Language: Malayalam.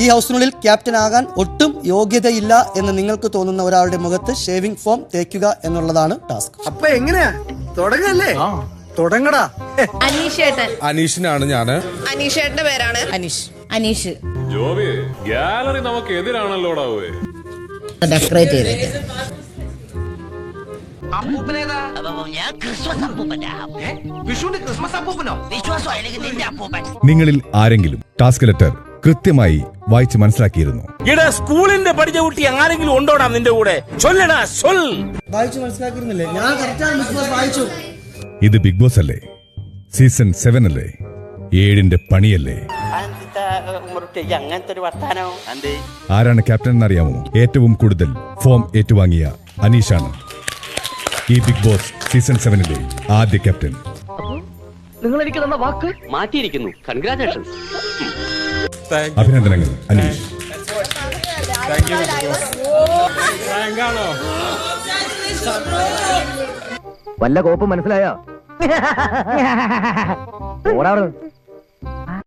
ഈ ഹൗസിനുള്ളിൽ ക്യാപ്റ്റൻ ആകാൻ ഒട്ടും യോഗ്യതയില്ല എന്ന് നിങ്ങൾക്ക് തോന്നുന്ന ഒരാളുടെ മുഖത്ത് ഷേവിംഗ് ഫോം തേക്കുക എന്നുള്ളതാണ് ടാസ്ക്. അപ്പൊ എങ്ങനെയാ തുടങ്ങല്ലേ? തുടങ്ങടാ. അനീഷിനാണ് ഞാന്. അനീഷേട്ടന്റെ പേരാണ് അനീഷ്. ജോബി ഗാലറി നമുക്ക് എതിരാണല്ലോടാ. ഡെക്കറേറ്റ് ചെയ്തേക്ക്. നിങ്ങളിൽ ആരെങ്കിലും ടാസ്ക് ലെറ്റർ കൃത്യമായി വായിച്ച് മനസ്സിലാക്കിയിരുന്നു? സ്കൂളിന്റെ പഠിച്ച കുട്ടി ആരെങ്കിലും ഉണ്ടോടാ നിന്റെ കൂടെ? ചൊല്ലടാ, വായിച്ചു മനസ്സിലാക്കിയിരുന്നില്ലേ? ഞാൻ കറക്റ്റാണ് വായിച്ചു. ഇത് ബിഗ് ബോസ് അല്ലേ? സീസൺ 7 അല്ലേ? 7ന്റെ പണിയല്ലേ? ആരാണ് ക്യാപ്റ്റൻ എന്നറിയാമോ? ഏറ്റവും കൂടുതൽ ഫോം ഏറ്റുവാങ്ങിയ അനീഷാണ് ഈ ബിഗ് ബോസ് സീസൺ 7ന്റെ ആദ്യ ക്യാപ്റ്റൻ. നിങ്ങൾ എനിക്ക് തന്ന വാക്ക് മാറ്റിയിരിക്കുന്നു. കൺഗ്രാറ്റുലേഷൻസ്. അഭിനന്ദനങ്ങൾ അനീഷ്. വല്ല കോപ്പും മനസ്സിലായോ?